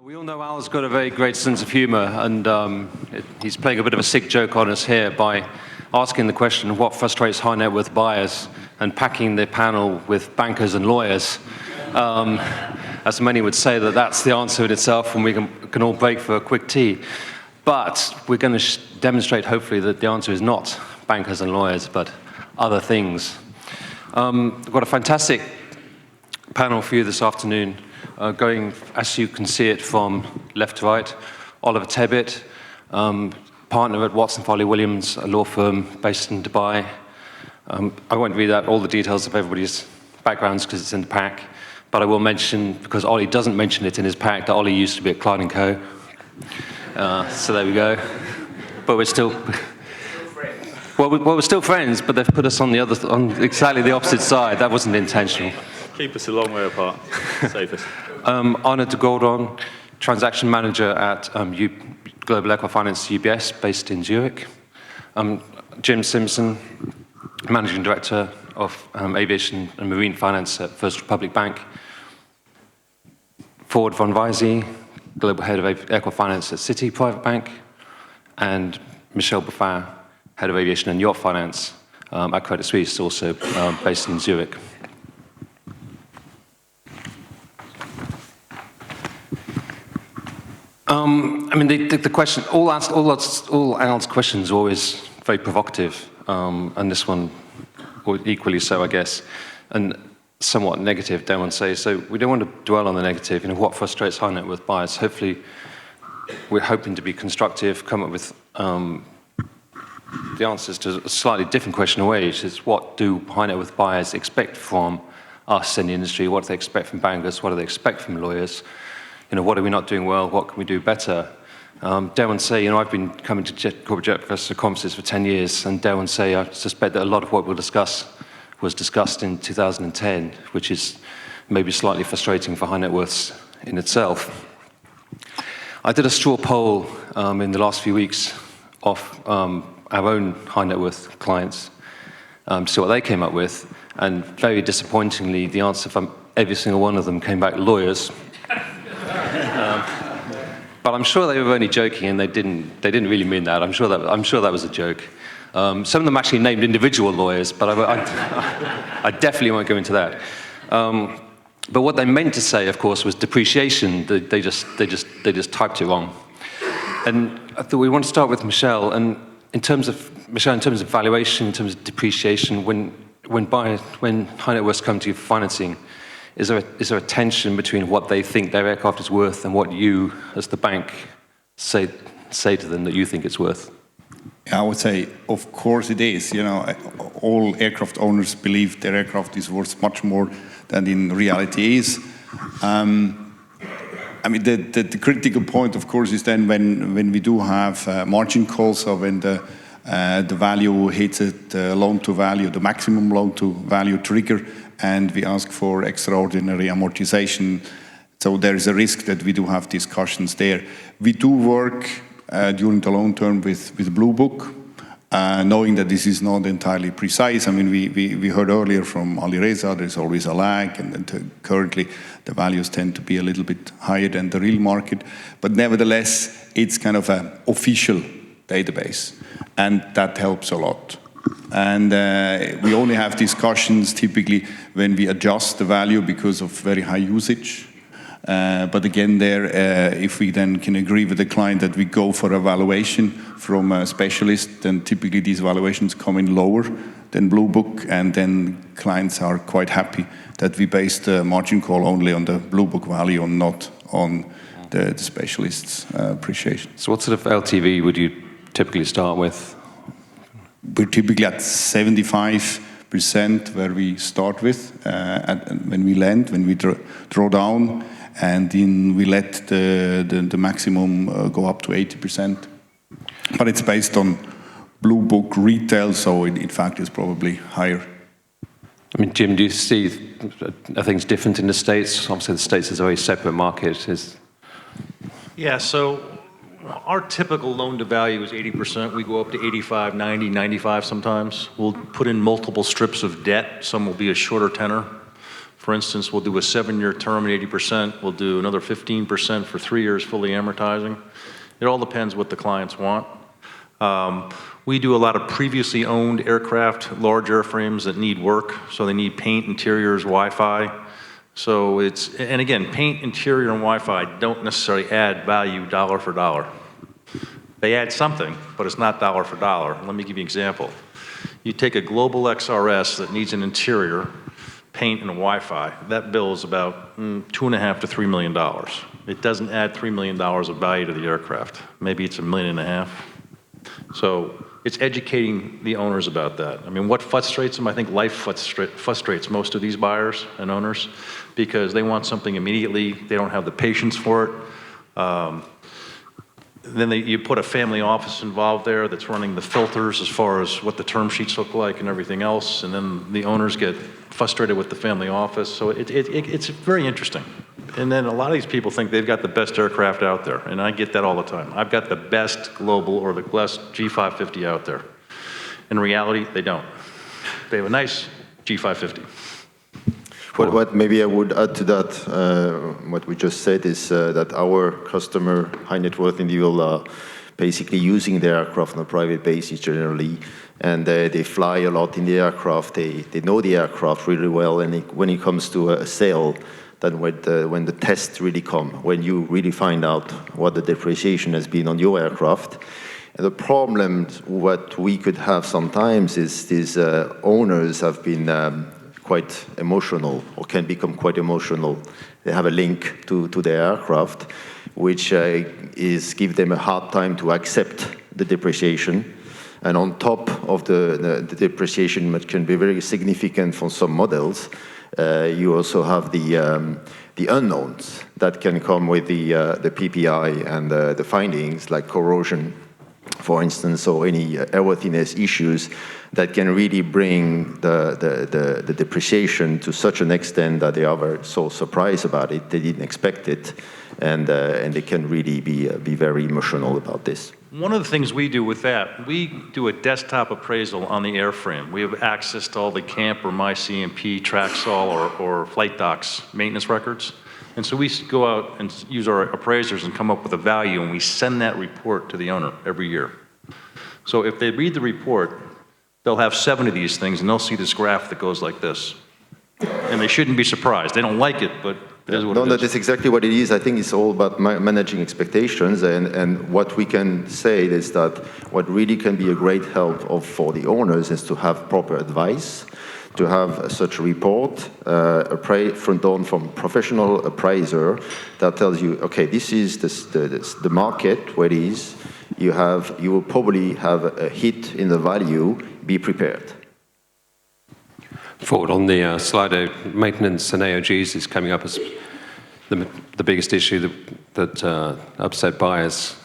We all know Al's got a very great sense of humor, and he's playing a bit of a sick joke on us here by asking the question, what frustrates high net worth buyers, and packing the panel with bankers and lawyers. As many would say, that's the answer in itself, and we can all break for a quick tea. But we're going to demonstrate, hopefully, that the answer is not bankers and lawyers, but other things. I've got a fantastic panel for you this afternoon. Going, as you can see it, from left to right, Oliver Tebbit, partner at Watson Foley Williams, a law firm based in Dubai. I won't read out all the details of everybody's backgrounds because it's in the pack, but I will mention, because Ollie doesn't mention it in his pack, that Ollie used to be at Clyde & Co. So there we go. But we're still... Well, we're still friends, but they've put us on exactly the opposite side. That wasn't intentional. Keep us a long way apart. Safest. Arnaud de Gordon, transaction manager at Global Equifinance UBS, based in Zurich. Jim Simpson, managing director of aviation and marine finance at First Republic Bank. Ford von Weise, global head of Equifinance at Citi Private Bank. And Michel, Buffat, head of aviation and yacht finance at Credit Suisse, also based in Zurich. I mean, the question, all Al's questions are always very provocative, and this one equally so, I guess, and somewhat negative, dare one say. So we don't want to dwell on the negative. You know, what frustrates high net worth buyers? Hopefully, we're hoping to be constructive, come up with the answers to a slightly different question away, which is what do high net worth buyers expect from us in the industry? What do they expect from bankers? What do they expect from lawyers? You know, what are we not doing well? What can we do better? Dare one say, you know, I've been coming to corporate jet investor conferences for 10 years, and dare one say, I suspect that a lot of what we'll discuss was discussed in 2010, which is maybe slightly frustrating for high net worths in itself. I did a straw poll in the last few weeks of our own high net worth clients to see what they came up with, and very disappointingly, the answer from every single one of them came back lawyers. But I'm sure they were only joking, and they didn't really mean that. I'm sure that was a joke. Some of them actually named individual lawyers, but I definitely won't go into that. But what they meant to say, of course, was depreciation. They just typed it wrong. And I thought we want to start with Michel. And in terms of valuation, in terms of depreciation, when high net worths come to you for financing, is there a tension between what they think their aircraft is worth and what you, as the bank, say to them that you think it's worth? I would say, of course it is. You know, all aircraft owners believe their aircraft is worth much more than in reality is. I mean, the critical point, of course, is then when we do have margin calls, so when the value hits at loan-to-value, the maximum loan-to-value trigger, and we ask for extraordinary amortization. So there is a risk that we do have discussions there. We do work during the long term with Blue Book, knowing that this is not entirely precise. I mean, we heard earlier from Ali Reza, there's always a lag, and currently the values tend to be a little bit higher than the real market. But nevertheless, it's kind of an official database, and that helps a lot. And we only have discussions typically when we adjust the value because of very high usage. But again, if we then can agree with the client that we go for a valuation from a specialist, then typically these valuations come in lower than Blue Book, and then clients are quite happy that we base the margin call only on the Blue Book value and not on the specialist's appreciation. So what sort of LTV would you typically start with? We're typically at 75% where we start with when we lend, when we draw down, and then we let the maximum go up to 80%. But it's based on Blue Book retail, so in fact it's probably higher. I mean, Jim, do you see things different in the States? Obviously the States is a very separate market. Yeah, so our typical loan-to-value is 80%. We go up to 85, 90, 95 sometimes. We'll put in multiple strips of debt. Some will be a shorter tenor. For instance, we'll do a 7-year term at 80%. We'll do another 15% for 3 years, fully amortizing. It all depends what the clients want. We do a lot of previously owned aircraft, large airframes that need work, so they need paint, interiors, Wi-Fi. So and again, paint, interior, and Wi-Fi don't necessarily add value dollar for dollar. They add something, but it's not dollar for dollar. Let me give you an example. You take a Global XRS that needs an interior, paint, and Wi-Fi. That bill is about $2.5 to $3 million. It doesn't add $3 million of value to the aircraft. Maybe it's $1.5 million. So it's educating the owners about that. I mean, what frustrates them? I think life frustrates most of these buyers and owners because they want something immediately. They don't have the patience for it. Then you put a family office involved there that's running the filters as far as what the term sheets look like and everything else, and then the owners get frustrated with the family office. So it's very interesting. And then a lot of these people think they've got the best aircraft out there, and I get that all the time. I've got the best Global or the best G550 out there. In reality, they don't. They have a nice G550. What maybe I would add to that, what we just said is that our customer, high net worth individual, are basically using the aircraft on a private basis generally, and they fly a lot in the aircraft. They know the aircraft really well, and when it comes to a sale, then when the tests really come, when you really find out what the depreciation has been on your aircraft. And the problem what we could have sometimes is these owners have been quite emotional, or can become quite emotional. They have a link to their aircraft, which give them a hard time to accept the depreciation. And on top of the depreciation, which can be very significant for some models, you also have the unknowns that can come with the PPI and the findings, like corrosion, for instance, or any airworthiness issues that can really bring the depreciation to such an extent that they are so surprised about it, they didn't expect it, and they can really be very emotional about this. One of the things we do with that, we do a desktop appraisal on the airframe. We have access to all the CAMP or MyCMP, Traxol, or Flight Docs maintenance records. And so we go out and use our appraisers and come up with a value, and we send that report to the owner every year. So if they read the report, they'll have 7 of these things, and they'll see this graph that goes like this. And they shouldn't be surprised. They don't like it, but it is what it is. No, that's exactly what it is. I think it's all about managing expectations, and what we can say is that what really can be a great help for the owners is to have proper advice, to have such a report, front on from professional appraiser that tells you, okay, this is the market where it is. You will probably have a hit in the value. Be prepared. Forward on the Slido, maintenance and AOGs is coming up as the biggest issue that upset buyers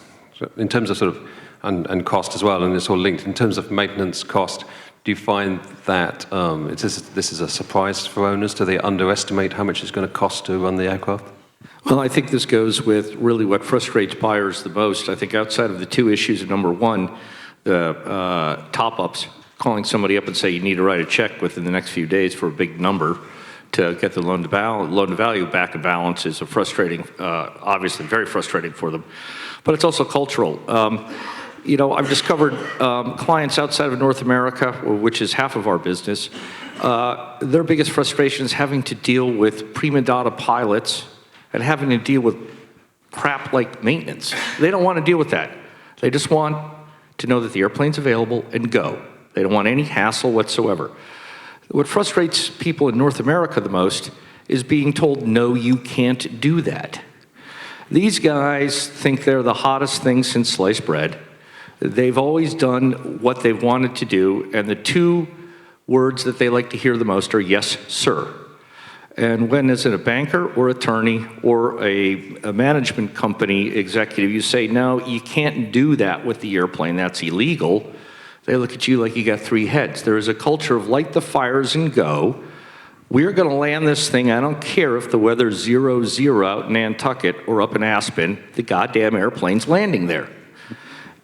in terms of sort of and cost as well, and it's all linked in terms of maintenance cost. Do you find that this is a surprise for owners? Do they underestimate how much it's going to cost to run the aircraft? Well, I think this goes with really what frustrates buyers the most. I think outside of the 2 issues, number one, the top-ups, calling somebody up and say you need to write a check within the next few days for a big number to get the loan to value back in balance is a frustrating, obviously very frustrating for them. But it's also cultural. I've discovered clients outside of North America, which is half of our business, their biggest frustration is having to deal with prima donna pilots and having to deal with crap like maintenance. They don't want to deal with that. They just want to know that the airplane's available and go. They don't want any hassle whatsoever. What frustrates people in North America the most is being told, no, you can't do that. These guys think they're the hottest thing since sliced bread. They've always done what they've wanted to do, and the 2 words that they like to hear the most are yes, sir. And when as a banker or attorney or a management company executive, you say, no, you can't do that with the airplane, that's illegal, they look at you like you got 3 heads. There is a culture of light the fires and go. We're going to land this thing. I don't care if the weather's 0-0 out in Nantucket or up in Aspen, the goddamn airplane's landing there.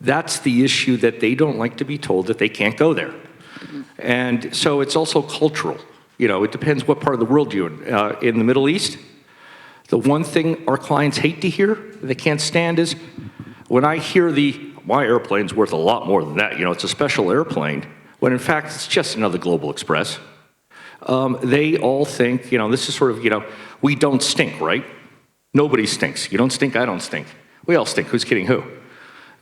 That's the issue, that they don't like to be told that they can't go there. And so it's also cultural. You know, it depends what part of the world you're in. In the Middle East, the one thing our clients hate to hear, they can't stand, is when I hear my airplane's worth a lot more than that, you know, it's a special airplane, when in fact it's just another Global Express. They all think, you know, this is sort of, you know, we don't stink, right? Nobody stinks. You don't stink, I don't stink. We all stink. Who's kidding who?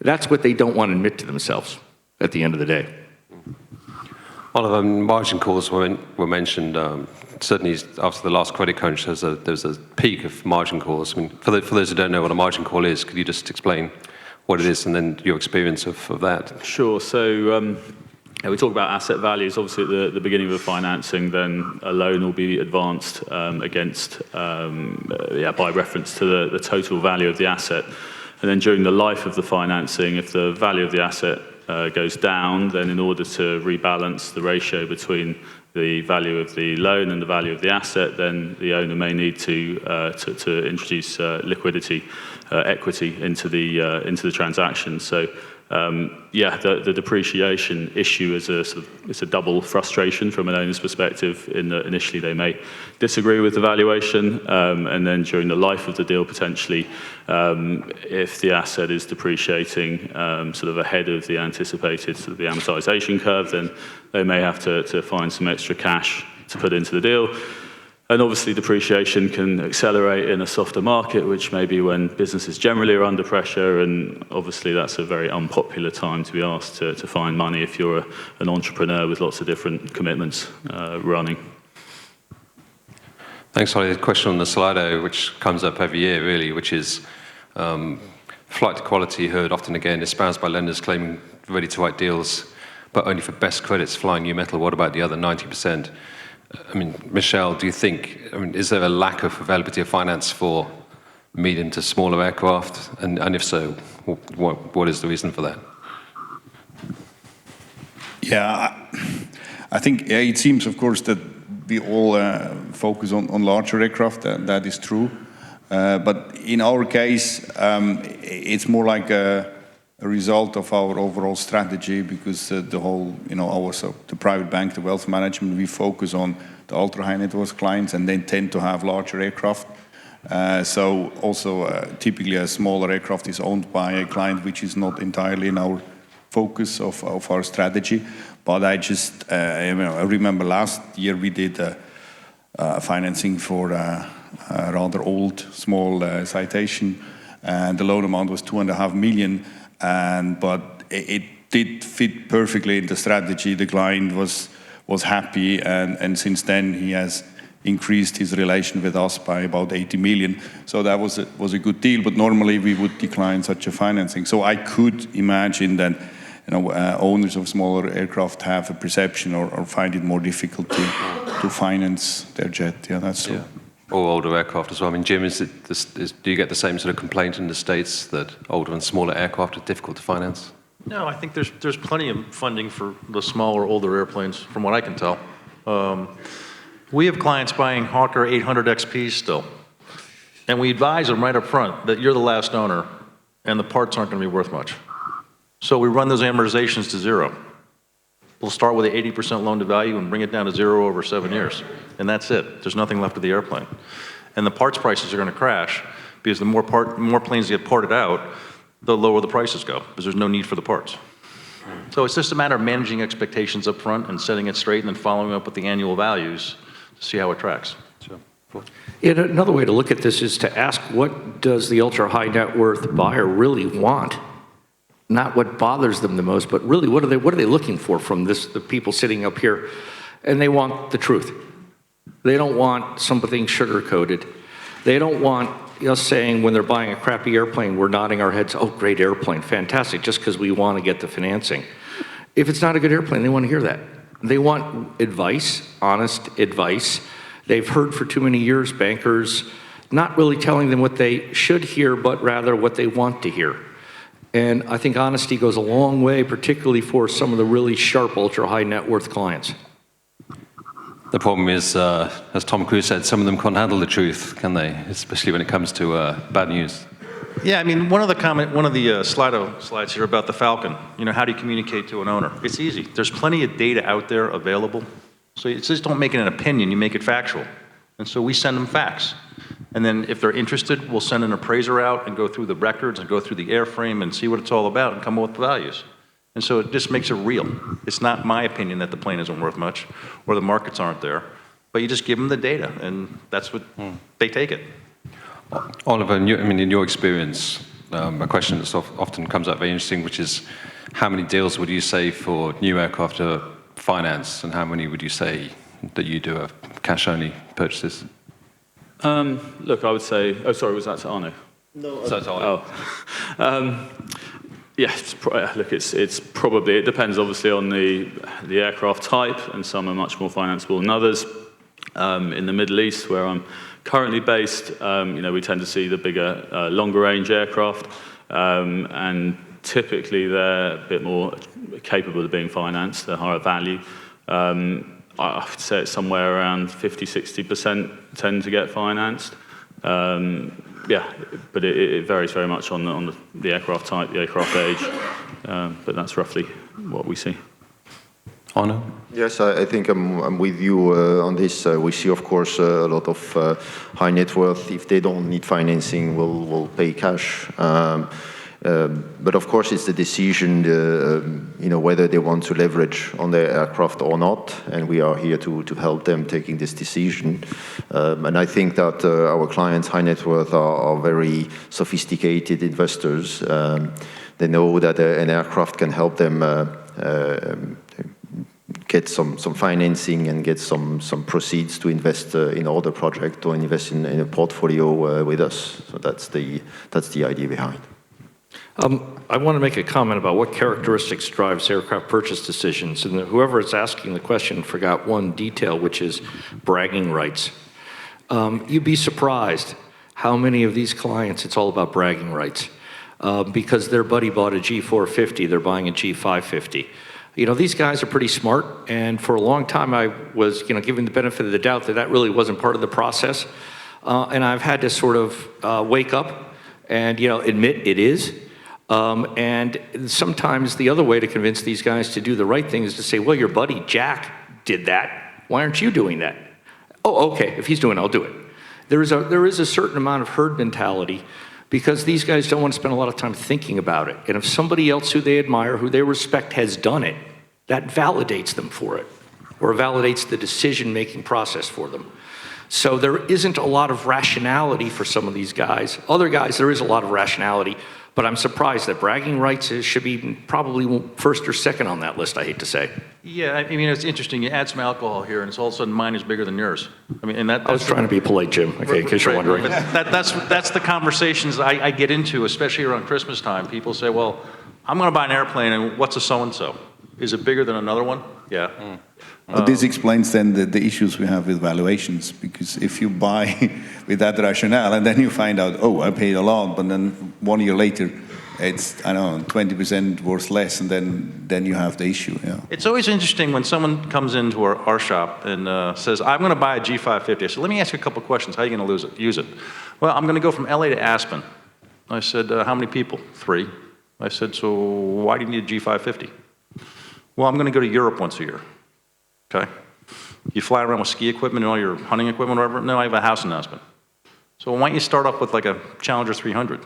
That's what they don't want to admit to themselves at the end of the day. One of the margin calls were mentioned. Certainly, after the last credit crunch, there's a peak of margin calls. I mean, for those who don't know what a margin call is, could you just explain what it is and then your experience of that? Sure. So we talk about asset values. Obviously, at the beginning of the financing, then a loan will be advanced against, by reference to the total value of the asset. And then during the life of the financing, if the value of the asset goes down, then in order to rebalance the ratio between the value of the loan and the value of the asset, then the owner may need to introduce liquidity, equity into the transaction. So the depreciation issue is it's a double frustration from an owner's perspective. In that initially they may disagree with the valuation, and then during the life of the deal, potentially, if the asset is depreciating sort of ahead of the anticipated sort of the amortization curve, then they may have to find some extra cash to put into the deal. And obviously depreciation can accelerate in a softer market, which may be when businesses generally are under pressure, and obviously that's a very unpopular time to be asked to find money if you're an entrepreneur with lots of different commitments running. Thanks, Holly. A question on the Slido, which comes up every year, really, which is flight to quality, heard often again, espoused by lenders claiming ready to write deals, but only for best credits flying new metal. What about the other 90%? I mean, Michel, do you think, is there a lack of availability of finance for medium to smaller aircraft? And if so, what is the reason for that? Yeah, I think it seems, of course, that we all focus on larger aircraft. That is true. But in our case, it's more like a result of our overall strategy, because the whole, the private bank, the wealth management, we focus on the ultra high net worth clients, and they tend to have larger aircraft. So also typically a smaller aircraft is owned by a client which is not entirely in our focus of our strategy. But I just, I remember last year we did financing for a rather old, small citation, and the loan amount was $2.5 million. But it did fit perfectly in the strategy. The client was happy, and since then he has increased his relation with us by about 80 million. So that was a good deal. But normally we would decline such a financing. So I could imagine that owners of smaller aircraft have a perception or find it more difficult to finance their jet. Yeah, that's true. Yeah. Or older aircraft as well. I mean, Jim, do you get the same sort of complaint in the States that older and smaller aircraft are difficult to finance? No, I think there's plenty of funding for the smaller, older airplanes, from what I can tell. We have clients buying Hawker 800 XPs still, and we advise them right up front that you're the last owner, and the parts aren't going to be worth much. So we run those amortizations to zero. We'll start with an 80% loan to value and bring it down to zero over 7 years. And that's it. There's nothing left of the airplane. And the parts prices are going to crash, because the more planes get parted out, the lower the prices go, because there's no need for the parts. So it's just a matter of managing expectations up front and setting it straight, and then following up with the annual values to see how it tracks. Sure. Cool. Yeah, another way to look at this is to ask, what does the ultra high net worth buyer really want? Not what bothers them the most, but really what are they looking for from the people sitting up here? And they want the truth. They don't want something sugar-coated. They don't want us saying when they're buying a crappy airplane, we're nodding our heads, oh, great airplane, fantastic, just because we want to get the financing. If it's not a good airplane, they want to hear that. They want advice, honest advice. They've heard for too many years bankers not really telling them what they should hear, but rather what they want to hear. And I think honesty goes a long way, particularly for some of the really sharp, ultra-high net worth clients. The problem is, as Tom Cruise said, some of them can't handle the truth, can they? Especially when it comes to bad news. Yeah, I mean, one of the Slido slides here about the Falcon. How do you communicate to an owner? It's easy. There's plenty of data out there available. So you just don't make it an opinion, you make it factual. And so we send them facts. And then if they're interested, we'll send an appraiser out and go through the records and go through the airframe and see what it's all about and come up with values. And so it just makes it real. It's not my opinion that the plane isn't worth much or the markets aren't there, but you just give them the data and that's what they take it. Oliver, in your experience, a question that often comes up very interesting, which is how many deals would you say for new aircraft are financed and how many would you say that you do of cash-only purchases? Look, I would say, oh, sorry, was that to Arnaud? No. So it's Arnaud. Oh. Yeah, it's probably, it depends obviously on the aircraft type, and some are much more financeable than others. In the Middle East, where I'm currently based, we tend to see the bigger, longer range aircraft, and typically they're a bit more capable of being financed, they're higher value. I would say it's somewhere around 50–60% tend to get financed. Yeah, but it varies very much on the aircraft type, the aircraft age, but that's roughly what we see. Arnaud? Yes, I think I'm with you on this. We see, of course, a lot of high net worth. If they don't need financing, will pay cash. But of course, it's the decision, whether they want to leverage on their aircraft or not, and we are here to help them taking this decision. And I think that our clients, high net worth, are very sophisticated investors. They know that an aircraft can help them get some financing and get some proceeds to invest in other projects or invest in a portfolio with us. So that's the idea behind. I want to make a comment about what characteristics drives aircraft purchase decisions, and whoever is asking the question forgot one detail, which is bragging rights. You'd be surprised how many of these clients it's all about bragging rights. Because their buddy bought a G450, they're buying a G550. These guys are pretty smart, and for a long time I was, giving the benefit of the doubt that really wasn't part of the process. And I've had to sort of wake up and, admit it is. And sometimes the other way to convince these guys to do the right thing is to say, well, your buddy Jack did that. Why aren't you doing that? Oh, okay, if he's doing it, I'll do it. There is a certain amount of herd mentality because these guys don't want to spend a lot of time thinking about it. And if somebody else who they admire, who they respect, has done it, that validates them for it, or validates the decision-making process for them. So there isn't a lot of rationality for some of these guys. Other guys, there is a lot of rationality, but I'm surprised that bragging rights should be probably first or second on that list, I hate to say. Yeah, it's interesting. You add some alcohol here, and it's all of a sudden mine is bigger than yours. I was trying to be polite, Jim, okay, in case you're wondering. But that's the conversations I get into, especially around Christmas time. People say, well, I'm going to buy an airplane, and what's a so-and-so? Is it bigger than another one? Yeah. But this explains then the issues we have with valuations, because if you buy with that rationale and then you find out, oh, I paid a lot, but then 1 year later it's, 20% worth less, and then you have the issue. Yeah. It's always interesting when someone comes into our shop and says, I'm going to buy a G550. I said, let me ask you a couple questions. How are you going to use it? Well, I'm going to go from LA to Aspen. I said, how many people? 3. I said, so why do you need a G550? Well, I'm going to go to Europe once a year. Okay? You fly around with ski equipment and all your hunting equipment or whatever? No, I have a house in Aspen. So why don't you start off with like a Challenger 300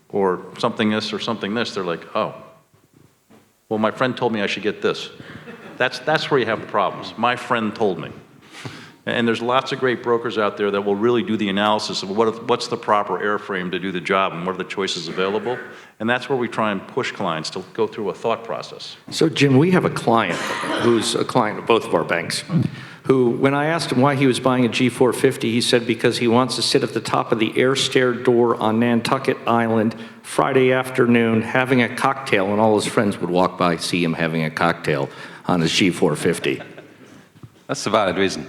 or something this or something this? They're like, oh, well, my friend told me I should get this. That's where you have the problems. My friend told me. And there's lots of great brokers out there that will really do the analysis of what's the proper airframe to do the job and what are the choices available. And that's where we try and push clients to go through a thought process. So, Jim, we have a client who's a client of both of our banks, who, when I asked him why he was buying a G450, he said because he wants to sit at the top of the air stair door on Nantucket Island Friday afternoon having a cocktail, and all his friends would walk by, see him having a cocktail on his G450. That's a valid reason.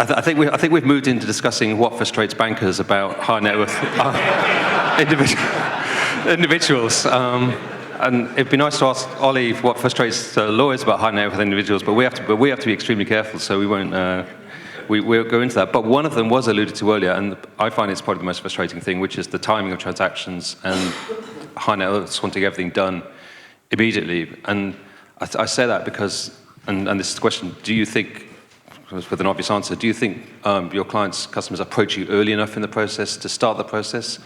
I think we've moved into discussing what frustrates bankers about high net worth individuals. And it'd be nice to ask Ollie what frustrates lawyers about high net worth individuals, but we have to be extremely careful, so we won't. We'll go into that. But one of them was alluded to earlier, and I find it's probably the most frustrating thing, which is the timing of transactions and high net worths wanting everything done immediately. And I say that because, and this is the question, do you think, with an obvious answer, do you think your customers approach you early enough in the process to start the process?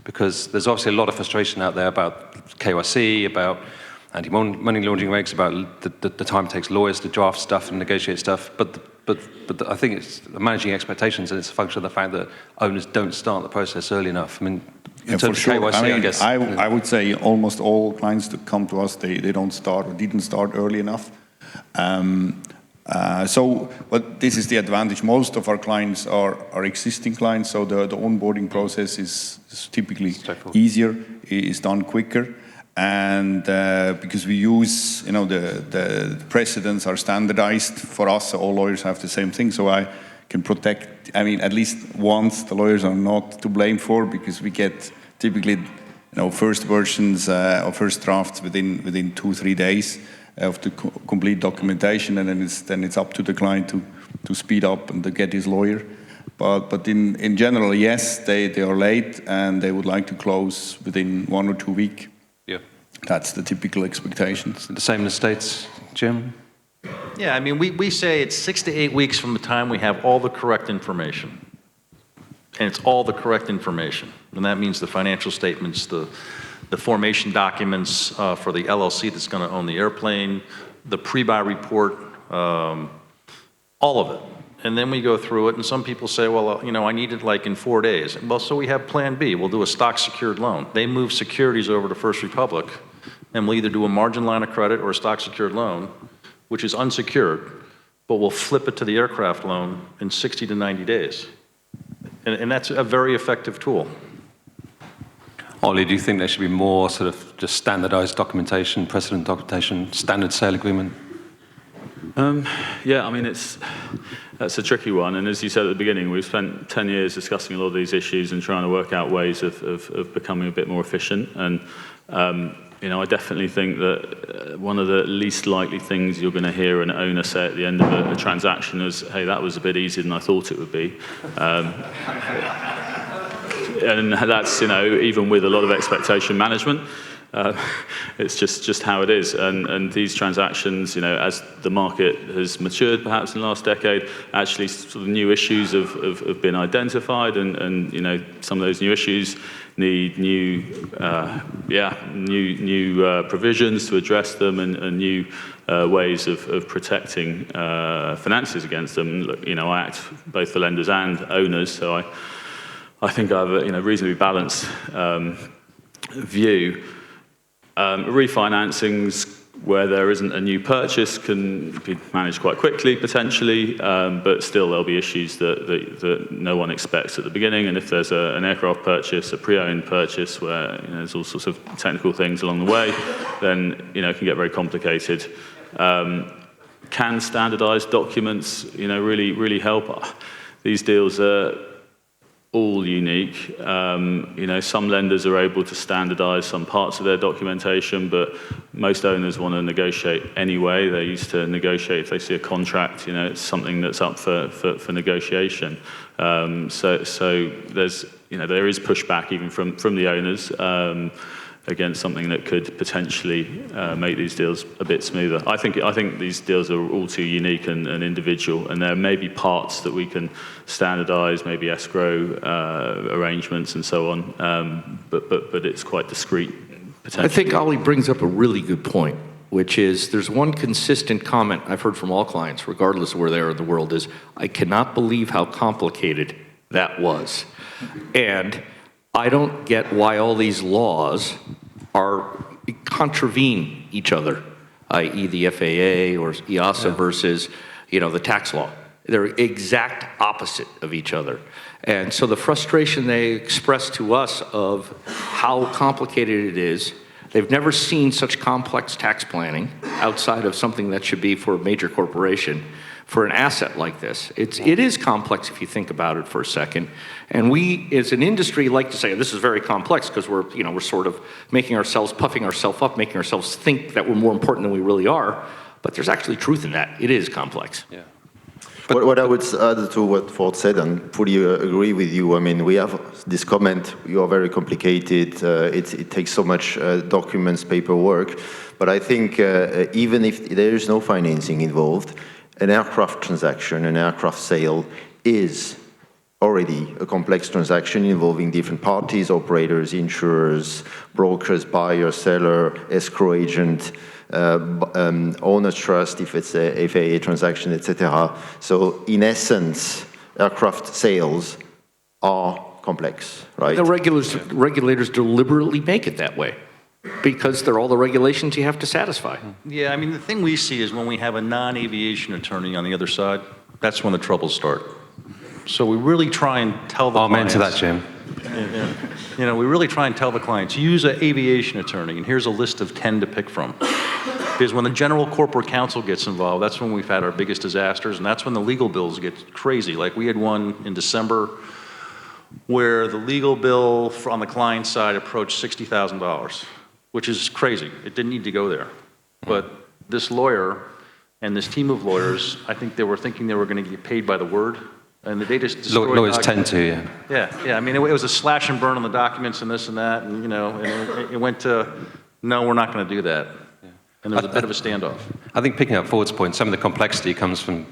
Because there's obviously a lot of frustration out there about KYC, about anti-money laundering regs, about the time it takes lawyers to draft stuff and negotiate stuff. But I think it's managing expectations, and it's a function of the fact that owners don't start the process early enough. I mean, in terms of KYC, I guess. I would say almost all clients that come to us, they don't start or didn't start early enough. But this is the advantage. Most of our clients are existing clients, so the onboarding process is typically easier, is done quicker. And because we use, the precedents are standardized for us, so all lawyers have the same thing. So I can protect, at least once the lawyers are not to blame for, because we get typically, first versions or first drafts within 2-3 days of the complete documentation, and then it's up to the client to speed up and to get his lawyer. But in general, yes, they are late and they would like to close within 1 or 2 weeks. Yeah, that's the typical expectations. The same in the States, Jim? Yeah, we say it's 6 to 8 weeks from the time we have all the correct information. And it's all the correct information. And that means the financial statements, the formation documents for the LLC that's going to own the airplane, the pre-buy report, all of it. And then we go through it, and some people say, well, I need it like in 4 days. Well, so we have Plan B. We'll do a stock-secured loan. They move securities over to First Republic, and we'll either do a margin line of credit or a stock-secured loan, which is unsecured, but we'll flip it to the aircraft loan in 60 to 90 days. And that's a very effective tool. Ollie, do you think there should be more sort of just standardized documentation, precedent documentation, standard sale agreement? Yeah, that's a tricky one. And as you said at the beginning, we've spent 10 years discussing a lot of these issues and trying to work out ways of becoming a bit more efficient. And, I definitely think that one of the least likely things you're going to hear an owner say at the end of a transaction is, hey, that was a bit easier than I thought it would be. And that's, even with a lot of expectation management, it's just how it is. And these transactions, as the market has matured perhaps in the last decade, actually sort of new issues have been identified, and some of those new issues need new provisions to address them, and new ways of protecting finances against them. Look, I act both for lenders and owners, so I think I have a reasonably balanced view. Refinancings where there isn't a new purchase can be managed quite quickly, potentially, but still there'll be issues that no one expects at the beginning. And if there's an aircraft purchase, a pre-owned purchase, where there's all sorts of technical things along the way, then it can get very complicated. Can standardized documents, really help? These deals are all unique. Some lenders are able to standardize some parts of their documentation, but most owners want to negotiate anyway. They're used to negotiate. If they see a contract, it's something that's up for negotiation. So there's, there is pushback even from the owners against something that could potentially make these deals a bit smoother. I think these deals are all too unique and individual, and there may be parts that we can standardize, maybe escrow arrangements and so on, but it's quite discrete potentially. I think Ollie brings up a really good point, which is there's one consistent comment I've heard from all clients, regardless of where they are in the world, is I cannot believe how complicated that was. And I don't get why all these laws contravene each other, i.e. the FAA or EASA versus, the tax law. They're exact opposite of each other. And so the frustration they express to us of how complicated it is, they've never seen such complex tax planning outside of something that should be for a major corporation. For an asset like this, it is complex if you think about it for a second. And we, as an industry, like to say this is very complex because we're sort of puffing ourselves up, making ourselves think that we're more important than we really are. But there's actually truth in that. It is complex. Yeah. What I would add to what Ford said, and fully agree with you, I mean, we have this comment, you are very complicated, it takes so much documents, paperwork, but I think even if there is no financing involved, an aircraft transaction, an aircraft sale is already a complex transaction involving different parties, operators, insurers, brokers, buyer, seller, escrow agent, owner's trust if it's a FAA transaction, etc. So in essence, aircraft sales are complex, right? The regulators deliberately make it that way because they're all the regulations you have to satisfy. Yeah, I mean, the thing we see is when we have a non-aviation attorney on the other side, that's when the troubles start. So we really try and tell the Amen clients. to that, Jim. You know, we really try and tell the clients, use an aviation attorney, and here's a list of 10 to pick from. Because when the general corporate counsel gets involved, that's when we've had our biggest disasters, and that's when the legal bills get crazy. Like we had one in December where the legal bill on the client side approached $60,000, which is crazy. It didn't need to go there. But this lawyer and this team of lawyers, I think they were thinking they were going to get paid by the word. And they just destroyed Lawyers tend to, yeah. Yeah. I mean, it was a slash and burn on the documents and this and that, and you know, and it went to, no, we're not going to do that. Yeah. And there was a bit of a standoff. I think picking up Ford's point, some of the complexity comes from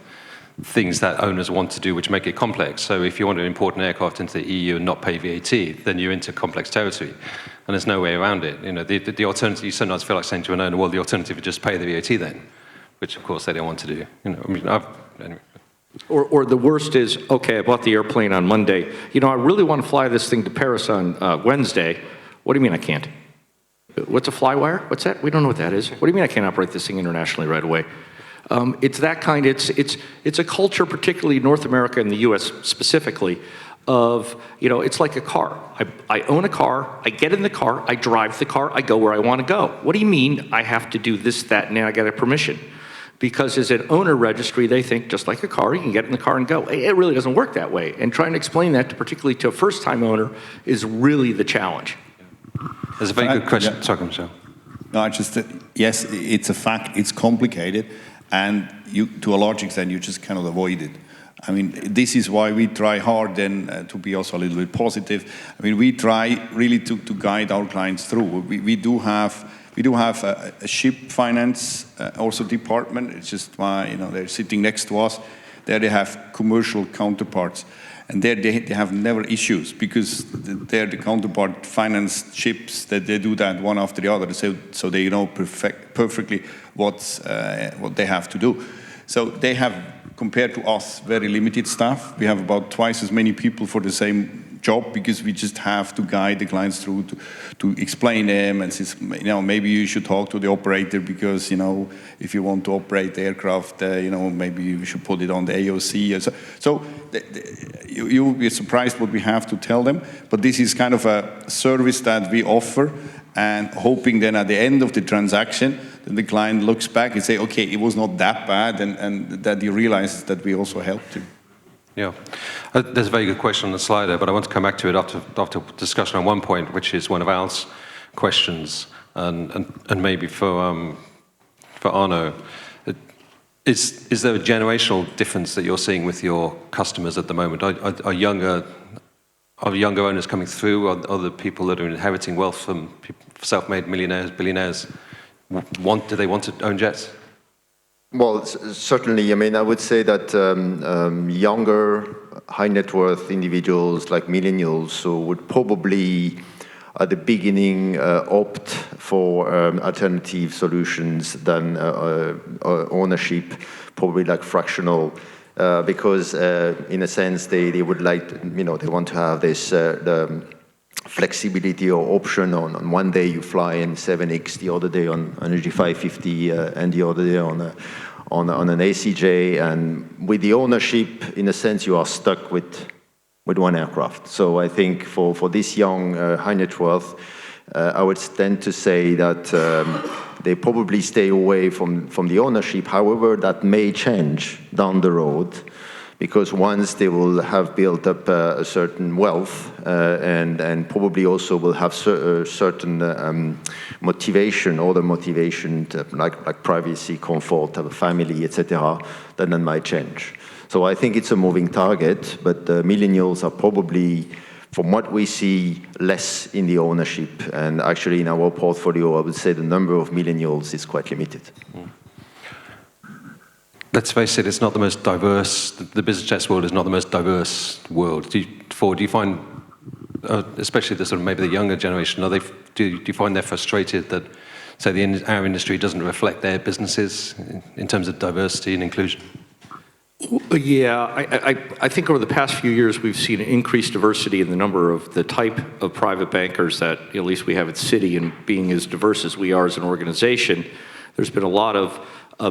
things that owners want to do which make it complex. So if you want to import an aircraft into the EU and not pay VAT, then you're into complex territory. And there's no way around it. You know, the alternative, you sometimes feel like saying to an owner, well, the alternative is just pay the VAT then, which of course they don't want to do. You know, I mean, anyway. Or the worst is, okay, I bought the airplane on Monday. You know, I really want to fly this thing to Paris on Wednesday. What do you mean I can't? What's a flywire? What's that? We don't know what that is. What do you mean I can't operate this thing internationally right away? It's that kind, it's a culture, particularly North America and the US specifically, of, you know, it's like a car. I own a car, I get in the car, I drive the car, I go where I want to go. What do you mean I have to do this, that, and I got a permission? Because as an owner registry, they think just like a car, you can get in the car and go. It really doesn't work that way. And trying to explain that, particularly to a first-time owner, is really the challenge. There's a very good question. Yeah. Sorry, Michel. No, yes, it's a fact, it's complicated, and to a large extent, you just cannot avoid it. I mean, this is why we try hard then to be also a little bit positive. I mean, we try really to guide our clients through. We do have a ship finance also department. It's just why, you know, they're sitting next to us. There they have commercial counterparts. And there they have never issues because they're the counterpart finance ships that they do that one after the other. So they know perfectly what they have to do. So they have, compared to us, very limited staff. We have about twice as many people for the same job because we just have to guide the clients through to explain them and say, you know, maybe you should talk to the operator because, you know, if you want to operate the aircraft, you know, maybe you should put it on the AOC. So you'll be surprised what we have to tell them, but this is kind of a service that we offer and hoping then at the end of the transaction, then the client looks back and say, okay, it was not that bad and that he realizes that we also helped him. Yeah, there's a very good question on the slide there, but I want to come back to it after discussion on one point, which is one of Al's questions, and maybe for Arnaud. Is there a generational difference that you're seeing with your customers at the moment? Are younger owners coming through? Are the people that are inheriting wealth from self-made millionaires, billionaires, do they want to own jets? Well, certainly. I mean, I would say that younger, high net worth individuals like millennials would probably, at the beginning, opt for alternative solutions than ownership, probably like fractional, because in a sense they would like, you know, they want to have this the flexibility or option on one day you fly in 7X, the other day on an G550, and the other day on an ACJ, and with the ownership, in a sense, you are stuck with one aircraft. So I think for this young high net worth, I would tend to say that they probably stay away from the ownership. However, that may change down the road, because once they will have built up a certain wealth and probably also will have certain motivation, other motivation, like privacy, comfort, have a family, etc., then that might change. So I think it's a moving target, but millennials are probably, from what we see, less in the ownership. And actually in our portfolio, I would say the number of millennials is quite limited. Let's face it, it's not the most diverse, the business jets world is not the most diverse world. Do you find, especially the sort of maybe the younger generation, do you find they're frustrated that, say, our industry doesn't reflect their businesses in terms of diversity and inclusion? Yeah, I think over the past few years we've seen increased diversity in the number of the type of private bankers that at least we have at Citi, and being as diverse as we are as an organization, there's been a lot of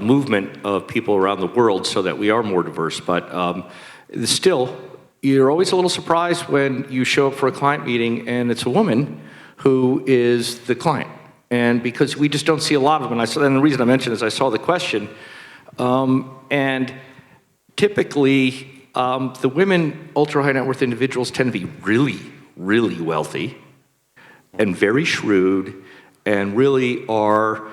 movement of people around the world so that we are more diverse. But still, you're always a little surprised when you show up for a client meeting and it's a woman who is the client. And because we just don't see a lot of them, and the reason I mentioned is I saw the question, and typically, the women ultra-high net worth individuals tend to be really, really wealthy and very shrewd and really are,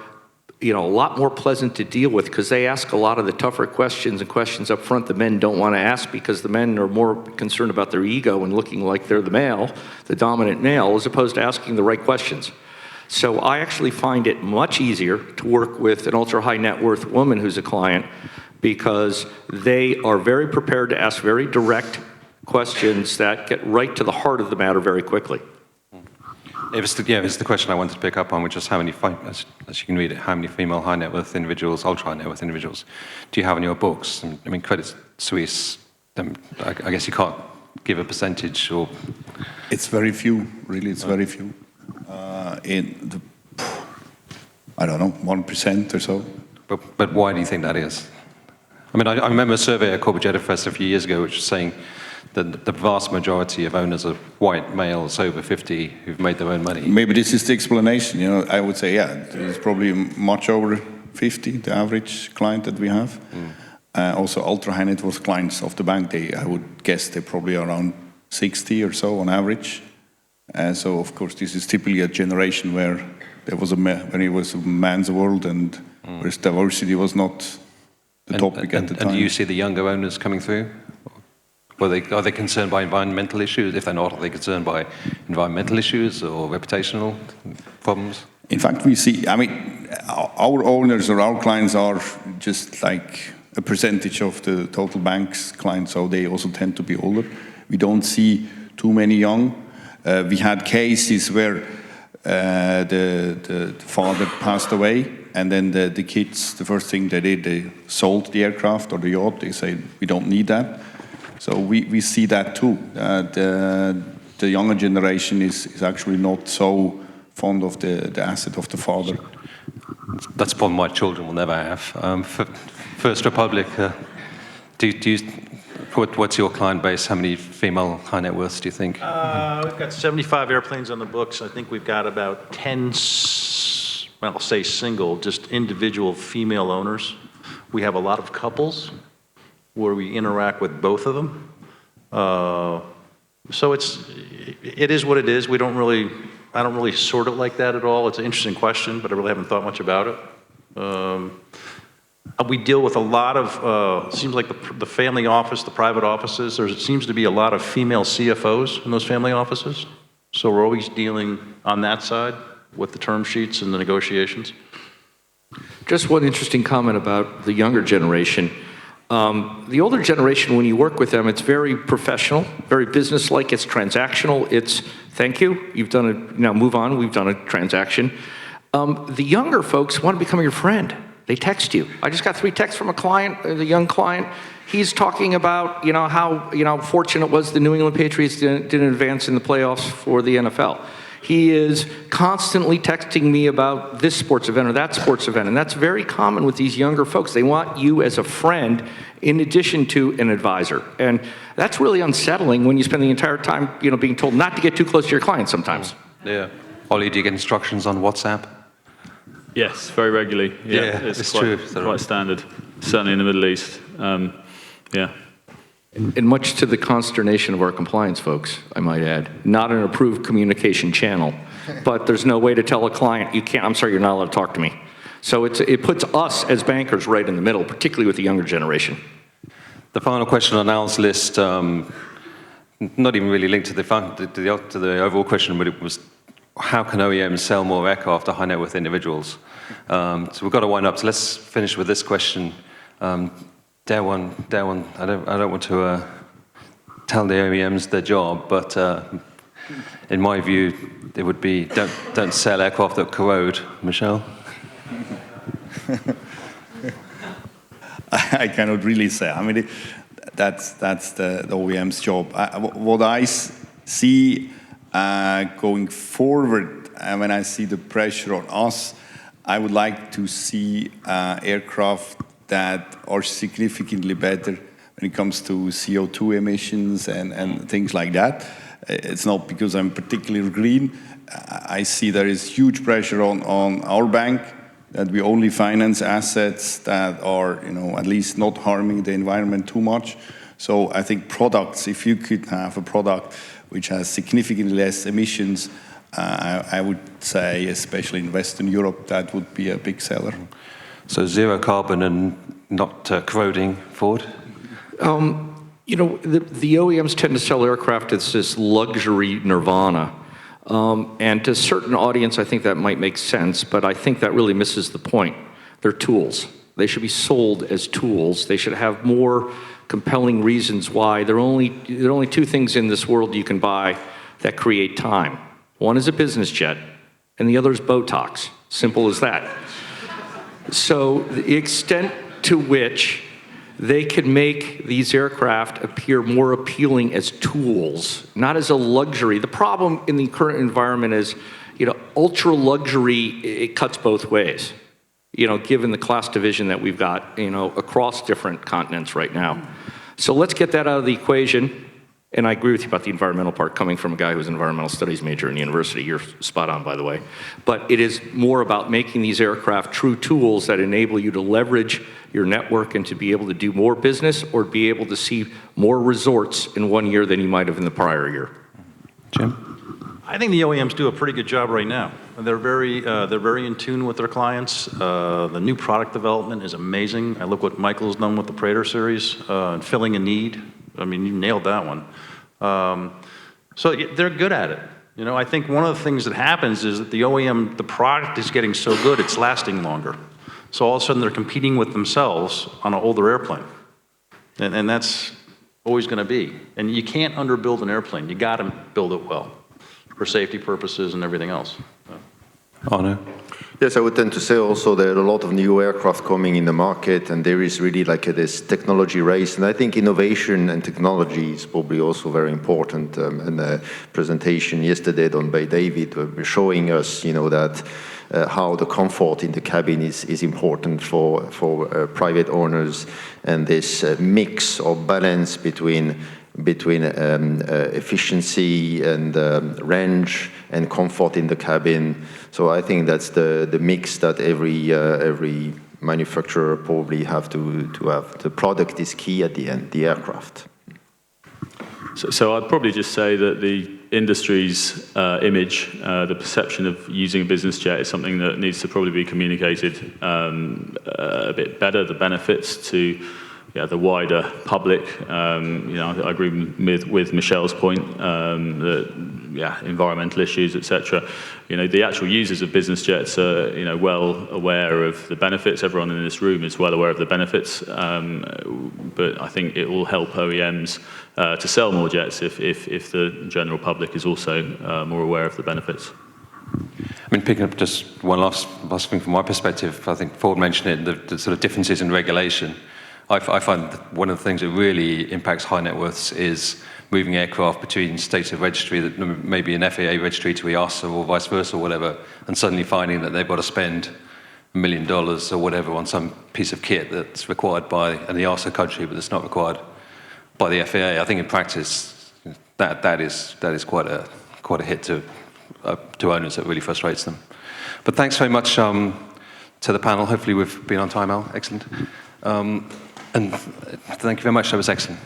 a lot more pleasant to deal with because they ask a lot of the tougher questions and questions up front the men don't want to ask because the men are more concerned about their ego and looking like they're the male, the dominant male, as opposed to asking the right questions. So I actually find it much easier to work with an ultra-high net worth woman who's a client because they are very prepared to ask very direct questions that get right to the heart of the matter very quickly. It's the question I wanted to pick up on, which is how many, as you can read it, how many female high net worth individuals, ultra high net worth individuals, do you have in your books? I mean, Credit Suisse, I guess you can't give a percentage or... It's very few, really, it's very few. I don't know, 1% or so. But why do you think that is? I mean, I remember a survey at Corporate Jetta Fest a few years ago which was saying that the vast majority of owners are white males over 50 who've made their own money. Maybe this is the explanation. I would say, it's probably much over 50, the average client that we have. Also, ultra high net worth clients of the bank, I would guess they're probably around 60 or so on average. So, of course, this is typically a generation where there was when it was a man's world and where diversity was not the topic at the time. And do you see the younger owners coming through? Are they concerned by environmental issues? If they're not, are they concerned by environmental issues or reputational problems? In fact, we see, our owners or our clients are just like a percentage of the total bank's clients, so they also tend to be older. We don't see too many young. We had cases where the father passed away, and then the kids, the first thing they did, they sold the aircraft or the yacht. They said, we don't need that. So we see that too. The younger generation is actually not so fond of the asset of the father. That's a problem my children will never have. First Republic, what's your client base? How many female high net worths do you think? We've got 75 airplanes on the books. I think we've got about 10, I'll say single, just individual female owners. We have a lot of couples where we interact with both of them. So it is what it is. I don't really sort it like that at all. It's an interesting question, but I really haven't thought much about it. We deal with a lot of, seems like the family office, the private offices, there seems to be a lot of female CFOs in those family offices. So we're always dealing on that side with the term sheets and the negotiations. Just one interesting comment about the younger generation. The older generation, when you work with them, it's very professional, very business-like, it's transactional, it's thank you, you've done it, now move on, we've done a transaction. The younger folks want to become your friend. They text you. I just got 3 texts from a client, the young client. He's talking about, how fortunate it was the New England Patriots didn't advance in the playoffs for the NFL. He is constantly texting me about this sports event or that sports event, and that's very common with these younger folks. They want you as a friend in addition to an advisor, and that's really unsettling when you spend the entire time, being told not to get too close to your clients sometimes. Yeah. Ollie, do you get instructions on WhatsApp? Yes, very regularly. Yeah, it's quite, true. quite standard, certainly in the Middle East. Yeah. And much to the consternation of our compliance folks, I might add, not an approved communication channel, but there's no way to tell a client, I'm sorry, you're not allowed to talk to me. So it puts us as bankers right in the middle, particularly with the younger generation. The final question on Al's list, not even really linked to the overall question, but it was, how can OEMs sell more aircraft to high net worth individuals? So we've got to wind up. So let's finish with this question. Dare one. I don't want to tell the OEMs their job, but in my view, it would be don't sell aircraft that corrode. Michel? I cannot really say. I mean, that's the OEM's job. What I see going forward, when I see the pressure on us, I would like to see aircraft that are significantly better when it comes to CO2 emissions and things like that. It's not because I'm particularly green. I see there is huge pressure on our bank that we only finance assets that are, at least not harming the environment too much. So I think products, if you could have a product which has significantly less emissions, I would say, especially in Western Europe, that would be a big seller. So zero carbon and not corroding forward? The OEMs tend to sell aircraft as this luxury nirvana. And to a certain audience, I think that might make sense, but I think that really misses the point. They're tools. They should be sold as tools. They should have more compelling reasons why. There are only two things in this world you can buy that create time. One is a business jet, and the other is Botox. Simple as that. So the extent to which they can make these aircraft appear more appealing as tools, not as a luxury. The problem in the current environment is, ultra luxury, it cuts both ways, given the class division that we've got, across different continents right now. So let's get that out of the equation. And I agree with you about the environmental part, coming from a guy who was an environmental studies major in university. You're spot on, by the way. But it is more about making these aircraft true tools that enable you to leverage your network and to be able to do more business or be able to see more resorts in 1 year than you might have in the prior year. Jim? I think the OEMs do a pretty good job right now. They're very in tune with their clients. The new product development is amazing. I look what Michael's done with the Praetor series and filling a need. I mean, you nailed that one. So they're good at it. I think one of the things that happens is that the product is getting so good, it's lasting longer. So all of a sudden they're competing with themselves on an older airplane. And that's always going to be. And you can't underbuild an airplane. You got to build it well for safety purposes and everything else. Arnaud? Yes, I would tend to say also there are a lot of new aircraft coming in the market, and there is really like this technology race. And I think innovation and technology is probably also very important. And the presentation yesterday done by David were showing us, that how the comfort in the cabin is important for private owners, and this mix or balance between efficiency and range and comfort in the cabin. So I think that's the mix that every manufacturer probably have to have. The product is key at the end, the aircraft. So I'd probably just say that the industry's image, the perception of using a business jet is something that needs to probably be communicated a bit better, the benefits to the wider public. I agree with Michel's point, that environmental issues, etc. The actual users of business jets are well aware of the benefits. Everyone in this room is well aware of the benefits, but I think it will help OEMs to sell more jets if the general public is also more aware of the benefits. I mean, picking up just one last thing from my perspective, I think Ford mentioned it, the sort of differences in regulation. I find one of the things that really impacts high net worths is moving aircraft between states of registry, that maybe an FAA registry to EASA or vice versa or whatever, and suddenly finding that they've got to spend $1 million or whatever on some piece of kit that's required by an EASA country, but it's not required by the FAA. I think in practice that is quite a hit to owners. That really frustrates them. But thanks very much to the panel. Hopefully we've been on time, Al. Excellent. And thank you very much. That was excellent.